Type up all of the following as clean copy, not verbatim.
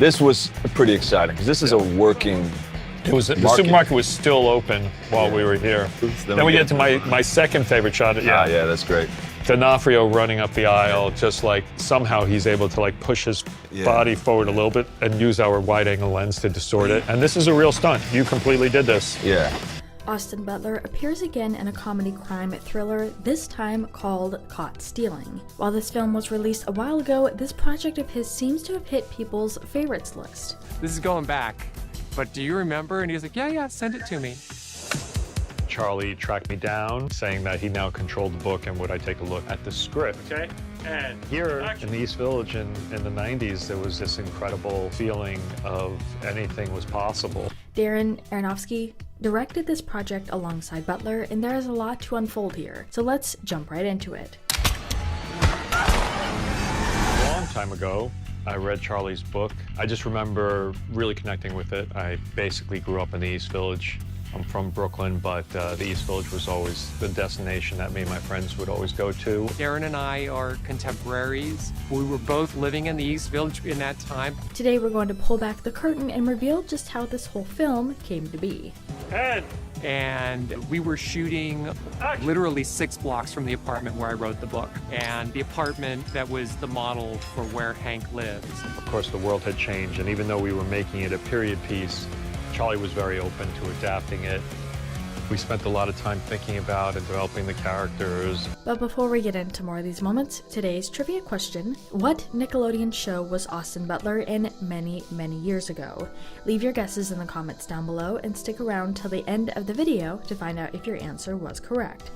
This was pretty exciting because this is a working. The supermarket was still open while we were here. Then we get to my second favorite shot. Yeah, that's great. D'Onofrio running up the aisle, just like somehow he's able to like push his body forward a little bit and use our wide-angle lens to distort it. And this is a real stunt. You completely did this. Yeah. Austin Butler appears again in a comedy crime thriller, this time called Caught Stealing. While this film was released a while ago, this project of his seems to have hit people's favorites list. This is going back, but do you remember? And he was like, yeah, send it to me. Charlie tracked me down, saying that he now controlled the book and would I take a look at the script. Okay, and here in the East Village in the 90s, there was this incredible feeling of anything was possible. Darren Aronofsky directed this project alongside Butler, and there is a lot to unfold here, so let's jump right into it. A long time ago, I read Charlie's book. I just remember really connecting with it. I basically grew up in the East Village. I'm from Brooklyn, but the East Village was always the destination that me and my friends would always go to. Darren and I are contemporaries. We were both living in the East Village in that time. Today we're going to pull back the curtain and reveal just how this whole film came to be. And we were shooting literally 6 blocks from the apartment where I wrote the book, and the apartment that was the model for where Hank lives. Of course, the world had changed, and even though we were making it a period piece, Charlie was very open to adapting it. We spent a lot of time thinking about and developing the characters. But before we get into more of these moments, today's trivia question: what Nickelodeon show was Austin Butler in many, many years ago? Leave your guesses in the comments down below and stick around till the end of the video to find out if your answer was correct.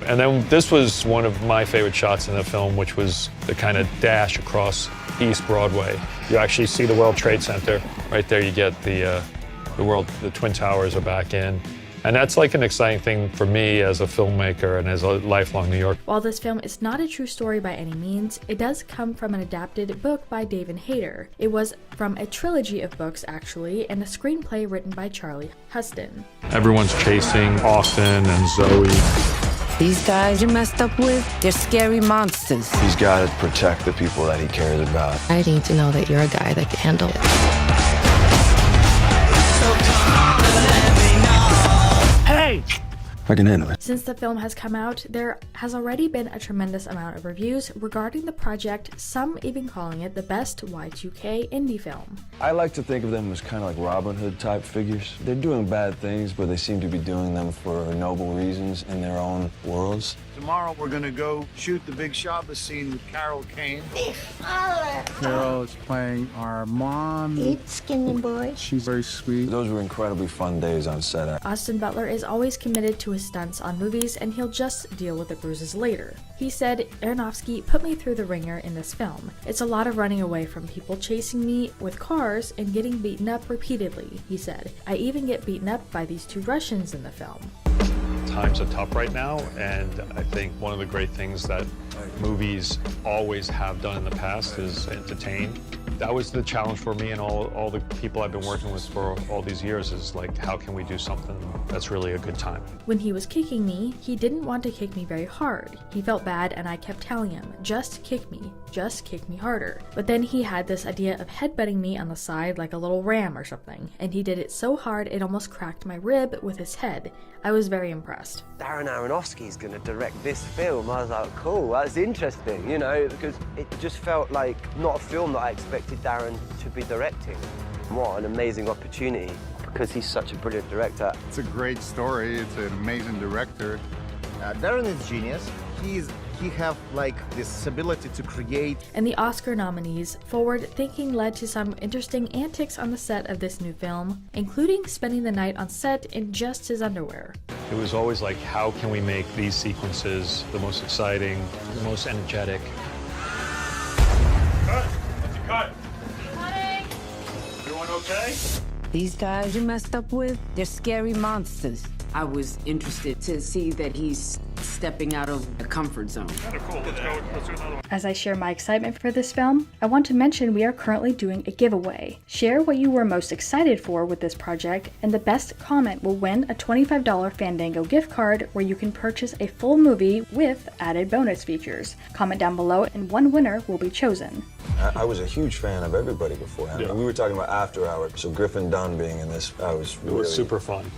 And then this was one of my favorite shots in the film, which was the kind of dash across East Broadway. You actually see the World Trade Center. Right there you get the Twin Towers are back in. And that's like an exciting thing for me as a filmmaker and as a lifelong New York. While this film is not a true story by any means, it does come from an adapted book by David Hayter. It was from a trilogy of books, actually, and a screenplay written by Charlie Huston. Everyone's chasing Austin and Zoe. These guys you messed up with, they're scary monsters. He's got to protect the people that he cares about. I need to know that you're a guy that can handle it. Hey! I can handle it. Since the film has come out, there has already been a tremendous amount of reviews regarding the project, some even calling it the best Y2K indie film. I like to think of them as kind of like Robin Hood type figures. They're doing bad things, but they seem to be doing them for noble reasons in their own worlds. Tomorrow we're gonna go shoot the big Shabbos scene with Carol Kane. Carol is playing our mom. Eat, skinny boy. She's very sweet. Those were incredibly fun days on set. Austin Butler is always committed to his stunts on movies, and he'll just deal with the bruises later. He said, Aronofsky put me through the ringer in this film. It's a lot of running away from people chasing me with cars and getting beaten up repeatedly, he said. I even get beaten up by these 2 Russians in the film. Times are tough right now, and I think one of the great things that movies always have done in the past is entertain. That was the challenge for me and all the people I've been working with for all these years, is like, how can we do something that's really a good time? When he was kicking me, he didn't want to kick me very hard. He felt bad, and I kept telling him, just kick me harder. But then he had this idea of headbutting me on the side like a little ram or something, and he did it so hard it almost cracked my rib with his head. I was very impressed. Darren Aronofsky's going to direct this film. I was like, cool, that's interesting, you know, because it just felt like not a film that I expected Darren to be directing. What an amazing opportunity, because he's such a brilliant director. It's a great story. It's an amazing director. Darren is genius. He have like this ability to create. And the Oscar nominees' forward thinking led to some interesting antics on the set of this new film, including spending the night on set in just his underwear. It was always like, how can we make these sequences the most exciting, the most energetic? Cut! Cut! Cutting! Everyone okay? These guys you messed up with, they're scary monsters. I was interested to see that he's stepping out of a comfort zone. Cool, let's do another one. As I share my excitement for this film, I want to mention we are currently doing a giveaway. Share what you were most excited for with this project, and the best comment will win a $25 Fandango gift card where you can purchase a full movie with added bonus features. Comment down below and one winner will be chosen. I was a huge fan of everybody beforehand. Yeah. We were talking about After Hours, so Griffin Dunn being in this, I was really... It was super fun.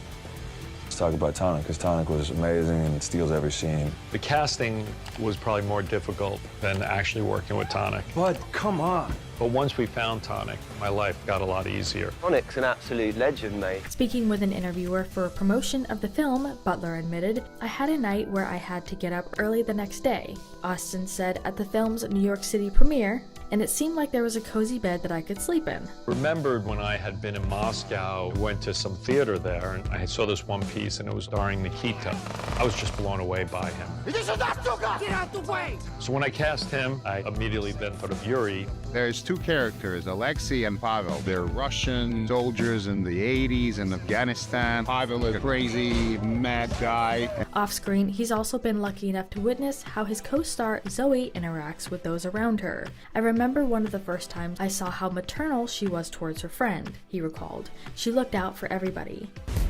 Let's talk about Tonic, because Tonic was amazing and steals every scene. The casting was probably more difficult than actually working with Tonic. But come on. But once we found Tonic, my life got a lot easier. Tonic's an absolute legend, mate. Speaking with an interviewer for a promotion of the film, Butler admitted, "I had a night where I had to get up early the next day." Austin said at the film's New York City premiere, "And it seemed like there was a cozy bed that I could sleep in." Remembered when I had been in Moscow, went to some theater there, and I saw this one piece, and it was starring Nikita. I was just blown away by him. Get out the way! So when I cast him, I immediately then thought of Yuri. There's two characters, Alexei and Pavel. They're Russian soldiers in the 80s in Afghanistan. Pavel is a crazy, mad guy. Off-screen, he's also been lucky enough to witness how his co-star Zoe interacts with those around her. "I remember one of the first times I saw how maternal she was towards her friend," he recalled. "She looked out for everybody."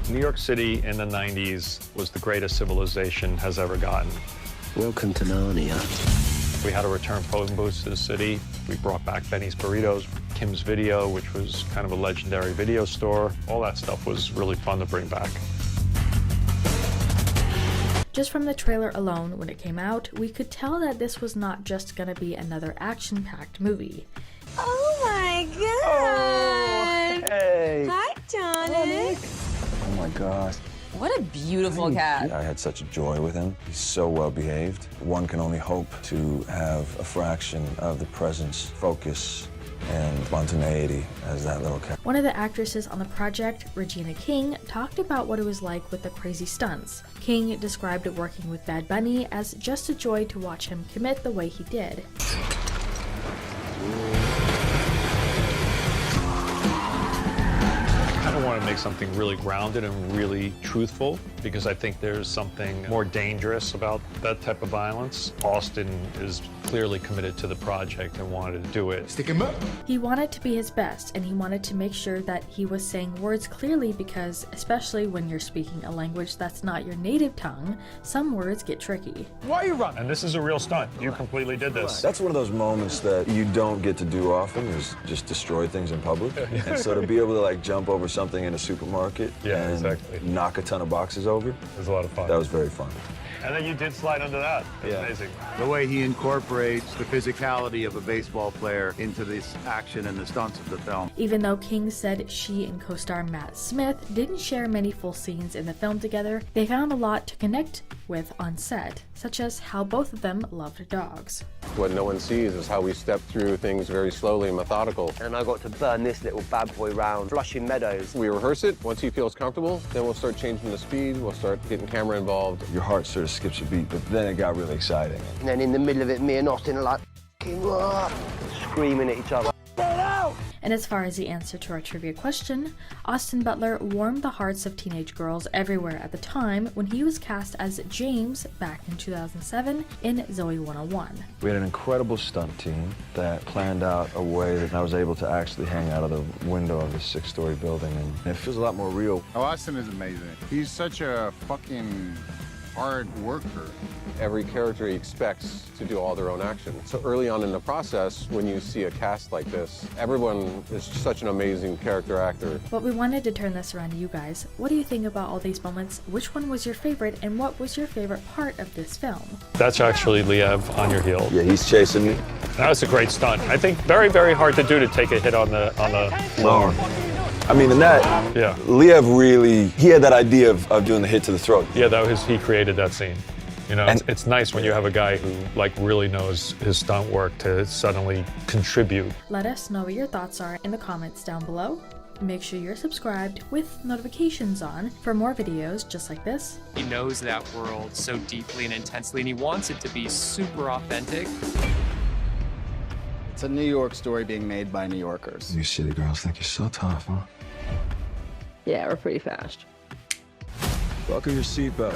New York City in the 90s was the greatest civilization has ever gotten. Welcome to Narnia. We had to return phone booths to the city. We brought back Benny's Burritos, Kim's Video, which was kind of a legendary video store. All that stuff was really fun to bring back. Just from the trailer alone, when it came out, we could tell that this was not just gonna be another action-packed movie. Oh my god! Hey! Hi, Tonic! Oh my gosh. What a beautiful cat. I had such a joy with him. He's so well behaved. One can only hope to have a fraction of the presence, focus, and spontaneity as that little cat. One of the actresses on the project, Regina King, talked about what it was like with the crazy stunts. King described working with Bad Bunny as just a joy to watch him commit the way he did. I want to make something really grounded and really truthful because I think there's something more dangerous about that type of violence. Austin is clearly committed to the project and wanted to do it. Stick him up. He wanted to be his best, and he wanted to make sure that he was saying words clearly because, especially when you're speaking a language that's not your native tongue, some words get tricky. Why are you running? And this is a real stunt. You completely did this. That's one of those moments that you don't get to do often, is just destroy things in public. And so to be able to like jump over something in a supermarket Yeah, and exactly. knock a ton of boxes over, It was a lot of fun. that was very fun. And then you did slide under that. That's Yeah. amazing. The way he incorporates the physicality of a baseball player into this action and the stunts of the film. Even though King said she and co-star Matt Smith didn't share many full scenes in the film together, they found a lot to connect with on set, such as how both of them loved dogs. What no one sees is how we step through things very slowly and methodical. And I got to burn this little bad boy round Flushing Meadows. We rehearse it. Once he feels comfortable, then we'll start changing the speed. We'll start getting camera involved. Your heart sort of skips a beat, but then it got really exciting. And then in the middle of it, me and Austin are like, screaming at each other. And as far as the answer to our trivia question, Austin Butler warmed the hearts of teenage girls everywhere at the time when he was cast as James back in 2007 in Zoe 101. We had an incredible stunt team that planned out a way that I was able to actually hang out of the window of this 6-story building, and it feels a lot more real. Oh, Austin is amazing. He's such a fucking hard worker. Every character he expects to do all their own action. So early on in the process, when you see a cast like this, everyone is such an amazing character actor. But we wanted to turn this around to you guys. What do you think about all these moments? Which one was your favorite, and what was your favorite part of this film? That's actually Liev on your heel. Yeah, he's chasing me. That was a great stunt. I think very, very hard to do to take a hit on the lower. I mean, in that, Yeah. Liev really, he had that idea of doing the hit to the throat. Yeah, he created that scene. You know, And- it's nice when you have a guy who like really knows his stunt work to suddenly contribute. Let us know what your thoughts are in the comments down below. Make sure you're subscribed with notifications on for more videos just like this. He knows that world so deeply and intensely, and he wants it to be super authentic. It's a New York story being made by New Yorkers. You city girls think you're so tough, huh? Yeah, we're pretty fast. Buckle your seatbelt.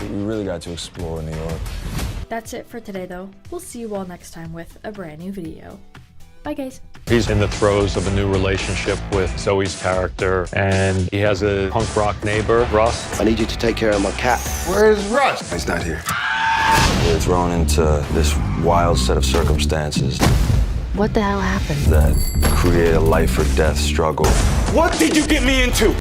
We really got to explore New York. That's it for today though. We'll see you all next time with a brand new video. Bye guys. He's in the throes of a new relationship with Zoe's character, and he has a punk rock neighbor, Russ. I need you to take care of my cat. Where's Russ? He's not here. We're thrown into this wild set of circumstances What the hell happened? that create a life or death struggle. What did you get me into?